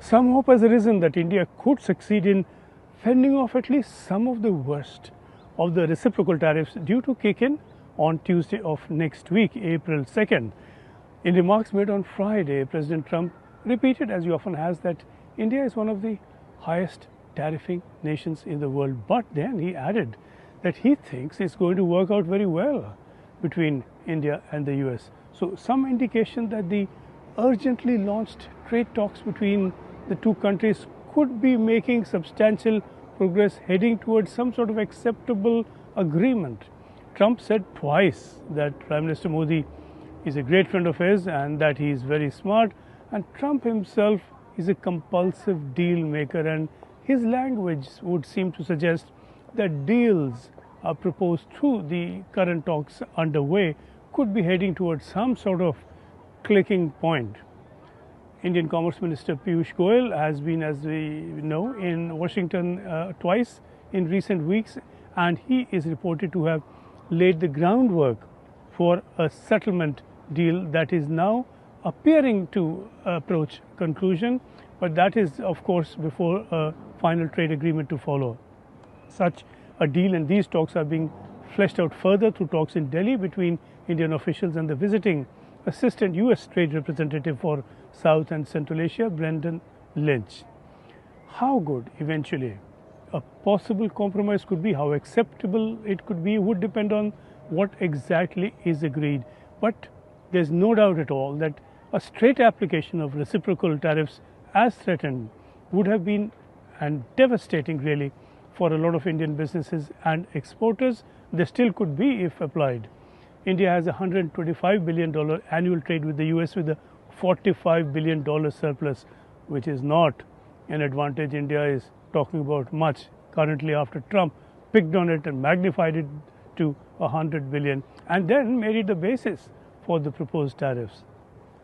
Some hope has arisen that India could succeed in fending off at least some of the worst of the reciprocal tariffs due to kick in on Tuesday of next week, April 2nd. In remarks made on Friday, President Trump repeated, as he often has, that India is one of the highest tariffing nations in the world. But then he added that he thinks it's going to work out very well between India and the US. So some indication that the urgently launched trade talks between the two countries could be making substantial progress heading towards some sort of acceptable agreement. Trump said twice that Prime Minister Modi is a great friend of his and that he is very smart, and Trump himself is a compulsive deal maker, and his language would seem to suggest that deals are proposed through the current talks underway could be heading towards some sort of clicking point. Indian Commerce Minister Piyush Goyal has been, as we know, in Washington twice in recent weeks, and he is reported to have laid the groundwork for a settlement deal that is now appearing to approach conclusion, but that is of course before a final trade agreement to follow. Such a deal and these talks are being fleshed out further through talks in Delhi between Indian officials and the visiting Assistant U.S. Trade Representative for South and Central Asia, Brendan Lynch. How good eventually a possible compromise could be, how acceptable it could be, would depend on what exactly is agreed. But there's no doubt at all that a straight application of reciprocal tariffs as threatened would have been and devastating really for a lot of Indian businesses and exporters. They still could be if applied. India has a $125 billion annual trade with the US with a $45 billion surplus, which is not an advantage India is talking about much currently after Trump picked on it and magnified it to $100 billion and then made it the basis for the proposed tariffs.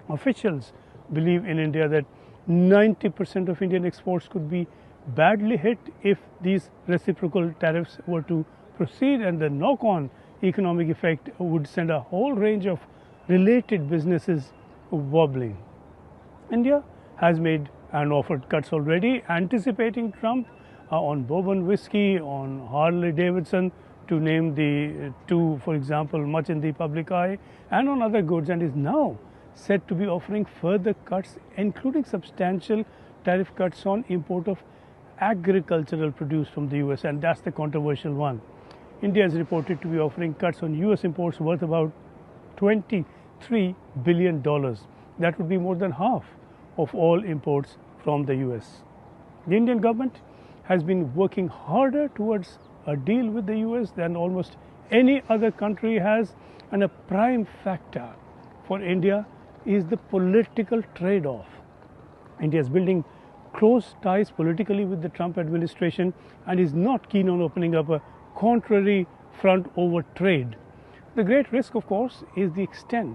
Officials believe in India that 90% of Indian exports could be badly hit if these reciprocal tariffs were to proceed, and the knock-on economic effect would send a whole range of related businesses wobbling. India has made and offered cuts already, anticipating Trump on bourbon whiskey, on Harley Davidson, to name the two, for example, much in the public eye, and on other goods, and is now said to be offering further cuts, including substantial tariff cuts on import of agricultural produce from the US, and that's the controversial one. India is reported to be offering cuts on US imports worth about $23 billion. That would be more than half of all imports from the US. The Indian government has been working harder towards a deal with the US than almost any other country has, and a prime factor for India is the political trade-off. India is building close ties politically with the Trump administration and is not keen on opening up a contrary front over trade. The great risk, of course, is the extent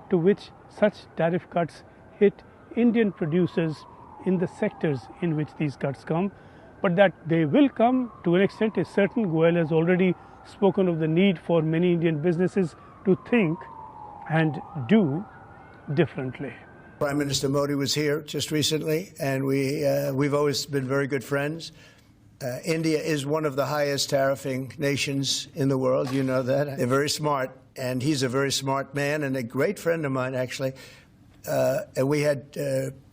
to which such tariff cuts hit Indian producers in the sectors in which these cuts come. But that they will come to an extent is certain. Goyal has already spoken of the need for many Indian businesses to think and do differently. Prime Minister Modi was here just recently, and we've always been very good friends. India is one of the highest tariffing nations in the world. You know that. They're very smart, and he's a very smart man and a great friend of mine, actually. And we had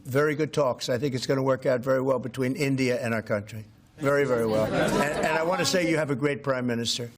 very good talks. I think it's going to work out very well between India and our country. Very, very well. And I want to say you have a great Prime Minister.